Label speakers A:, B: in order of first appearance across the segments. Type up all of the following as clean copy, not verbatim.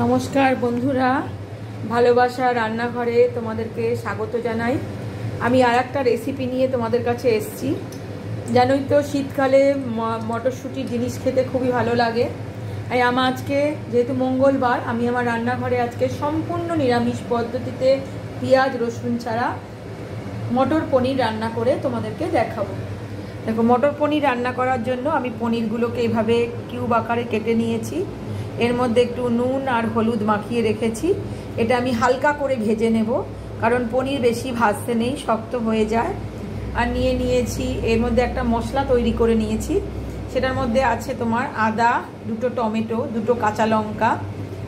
A: নমস্কার বন্ধুরা, ভালোবাসা রান্নাঘরে তোমাদেরকে স্বাগত জানাই। আমি আর একটা রেসিপি নিয়ে তোমাদের কাছে এসেছি। জানোই তো শীতকালে মটরশুঁটির জিনিস খেতে খুবই ভালো লাগে। তাই আমার আজকে যেহেতু মঙ্গলবার, আমি আমার রান্নাঘরে আজকে সম্পূর্ণ নিরামিষ পদ্ধতিতে পেঁয়াজ রসুন ছাড়া মটর পনির রান্না করে তোমাদেরকে দেখাবো। দেখো, মটর পনির রান্না করার জন্য আমি পনিরগুলোকে এইভাবে কিউব আকারে কেটে নিয়েছি। এর মধ্যে একটু নুন আর হলুদ মাখিয়ে রেখেছি। এটা আমি হালকা করে ভেজে নেব, কারণ পনির বেশি ভাজতে নেই, শক্ত হয়ে যায়। আর নিয়েছি এর মধ্যে একটা মশলা তৈরি করে নিয়েছি। সেটার মধ্যে আছে তোমার আদা, দুটো টমেটো, দুটো কাঁচা লঙ্কা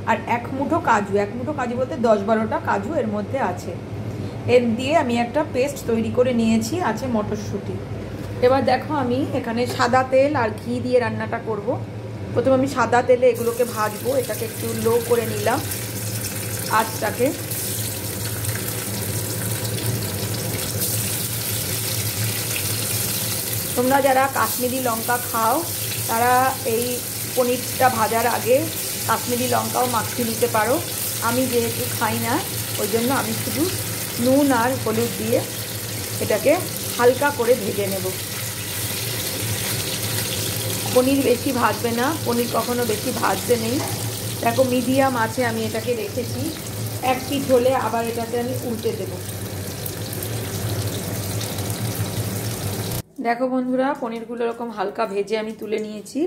A: আর এক মুঠো কাজু। এক মুঠো কাজু বলতে 10-12টা কাজু এর মধ্যে আছে। এর দিয়ে আমি একটা পেস্ট তৈরি করে নিয়েছি। আছে মটরশুঁটি। এবার দেখো, আমি এখানে সাদা তেল আর ঘি দিয়ে রান্নাটা করব। প্রথমে আমি সাদা তেলে এগুলোকে ভাজবো। এটাকে একটু লো করে নিলাম আঁচটাকে। তোমরা যারা কাশ্মীরি লঙ্কা খাও তারা এই পনিরটা ভাজার আগে কাশ্মীরি লঙ্কাও মাখিয়ে নিতে পারো। আমি যেহেতু খাই না, ওই জন্য আমি শুধু নুন আর হলুদ দিয়ে এটাকে হালকা করে ভেজে নেব। পনির বেশি ভাজবে না, পনির কখনো বেশি ভাজতে নেই। দেখো, মিডিয়াম আছে আমি এটাকে রেখেছি। এক পিঠ হলে আবার এটাকে আমি উল্টে দেব। দেখো বন্ধুরা, পনিরগুলো এরকম হালকা ভেজে আমি তুলে নিয়েছি।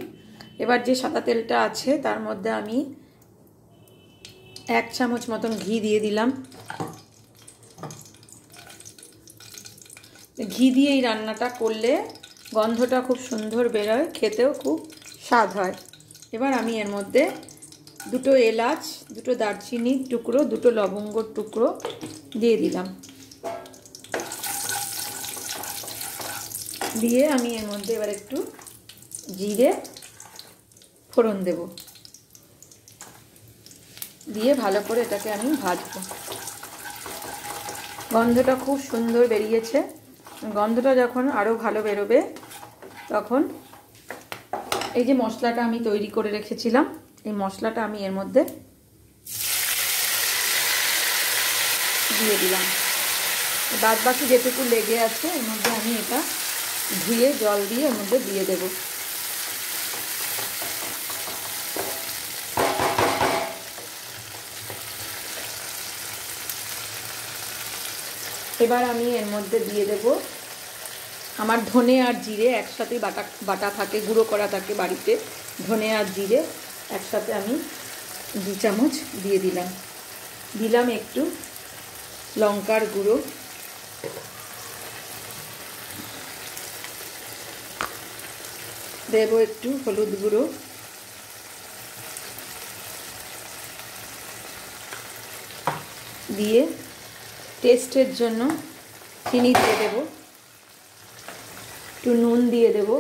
A: এবার যে সাদা তেলটা আছে তার মধ্যে আমি 1 চামচ মতন ঘি দিয়ে দিলাম। ঘি দিয়ে এই রান্নাটা করলে গন্ধটা খুব সুন্দর বেরোয়, খেতেও খুব স্বাদ হয়। এবার আমি এর মধ্যে 2 এলাচ, 2 দারচিনির টুকরো, 2 লবঙ্গর টুকরো দিয়ে দিলাম। দিয়ে আমি এর মধ্যে এবার একটু জিরে ফোড়ন দেব। দিয়ে ভালো করে এটাকে আমি ভাজবো। গন্ধটা খুব সুন্দর বেরিয়েছে। গন্ধটা যখন আরও ভালো বেরোবে, তখন এই যে মশলাটা আমি তৈরি করে রেখেছিলাম, এই মশলাটা আমি এর মধ্যে দিয়ে দিলাম। বাদ বাকি যেটুকু লেগে আছে এর মধ্যে আমি এটা ধুয়ে জল দিয়ে এর মধ্যে দিয়ে দেব। এবার আমি এর মধ্যে দিয়ে দেব আমার ধনে আর জিরে একসাথে বাটা থাকে, গুঁড়ো করা থাকে বাড়িতে। ধনে আর জিরে একসাথে আমি 2 চামচ দিয়ে দিলাম একটু লঙ্কার গুঁড়ো, দেব একটু হলুদ গুঁড়ো, দিয়ে টেস্টের জন্য চিনি দিয়ে দেব, একটু নুন দিয়ে দেব।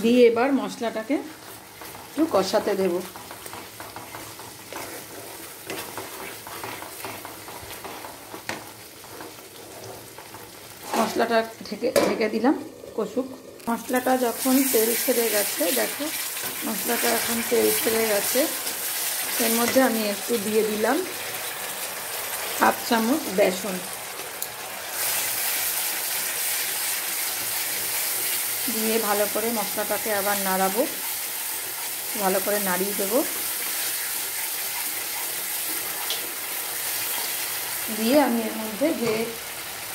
A: দিয়ে এবার মশলাটাকে একটু কষাতে দেব। মশলাটা ঢেকে দিলাম, কষুক। মশলাটা যখন তেল ছেড়ে গেছে, দেখো মশলাটা এখন তেল ছেড়ে গেছে। এর মধ্যে আমি একটু দিয়ে দিলাম 1/2 চামচ বেসন। দিয়ে ভালো করে মশলাটাকে আবার নাড়াবো, ভালো করে নাড়িয়ে দেবো। দিয়ে আমি এর মধ্যে যে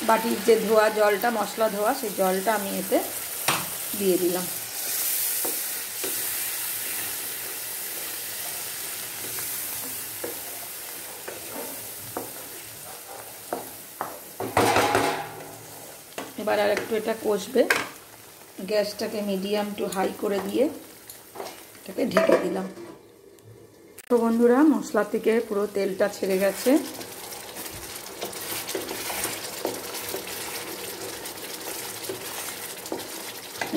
A: বাটির যে ধোয়া জলটা, মশলা ধোয়া, সেই জলটা আমি এতে দিয়ে দিলাম। এবার আর একটু এটা কষবে। গ্যাসটাকে মিডিয়াম টু হাই করে দিয়ে এটাকে ঢেকে দিলাম। তো বন্ধুরা, মশলা থেকে পুরো তেলটা ছেড়ে গেছে।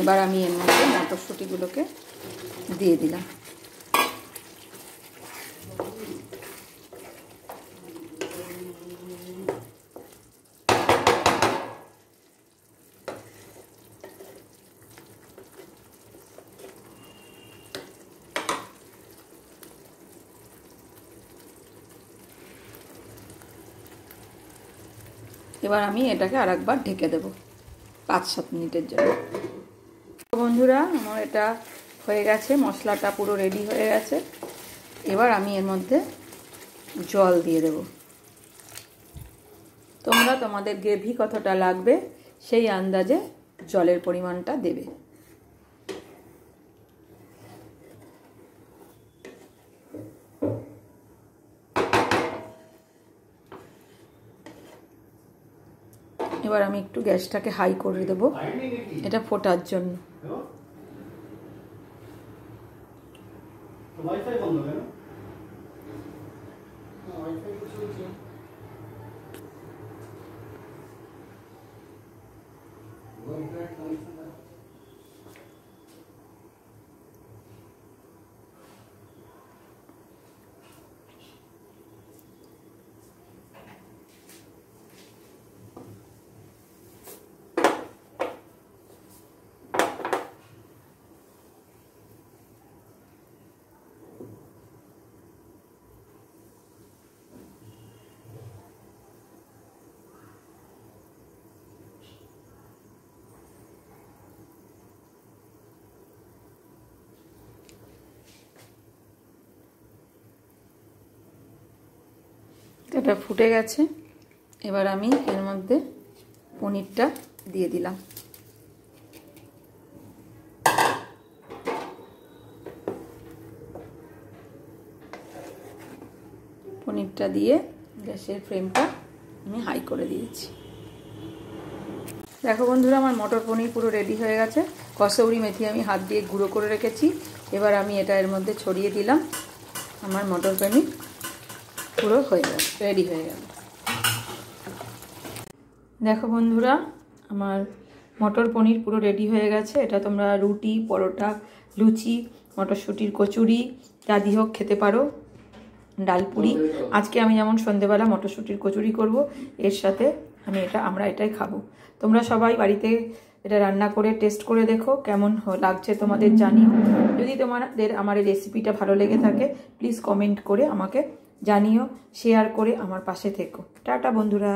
A: এবার আমি এর মধ্যে মটরশুঁটিগুলোকে দিয়ে দিলাম। এবার আমি এটাকে আরেকবার ঢেকে দেব 5-7 মিনিটের জন্য। বন্ধুরা আমার এটা হয়ে গেছে, মশলাটা পুরো রেডি হয়ে গেছে। এবার আমি এর মধ্যে জল দিয়ে দেব। তোমরা তোমাদের গ্রেভি কতটা লাগবে সেই আন্দাজে জলের পরিমাণটা দেবে। এবার আমি একটু গ্যাসটাকে হাই করে দেব এটা ফোটার জন্য। এটা ফুটে গেছে। এবার আমি এর মধ্যে পনিরটা দিয়ে দিলাম। পনিরটা দিয়ে গ্যাসের ফ্লেমটা আমি হাই করে দিয়েছি। দেখো বন্ধুরা আমার মটর পনির পুরো রেডি হয়ে গেছে। কসৌরি মেথি আমি হাত দিয়ে গুঁড়ো করে রেখেছি। এবার আমি এটা এর মধ্যে ছড়িয়ে দিলাম। আমার মটর পনির পুরো হয়ে গেল, রেডি হয়ে গেল। দেখো বন্ধুরা আমার মটর পনির পুরো রেডি হয়ে গেছে। এটা তোমরা রুটি, পরোটা, লুচি, মটরশুঁটির কচুরি যা দিয়ে হোক খেতে পারো, ডালপুরি। আজকে আমি যেমন সন্ধেবেলা মটরশুঁটির কচুরি করব, এর সাথে আমরা এটাই খাবো। তোমরা সবাই বাড়িতে এটা রান্না করে টেস্ট করে দেখো কেমন লাগছে তোমাদের জানিও। যদি তোমাদের আমার এই রেসিপিটা ভালো লেগে থাকে প্লিজ কমেন্ট করে আমাকে জানিও, শেয়ার করে আমার পাশে থেকো। টাটা বন্ধুরা।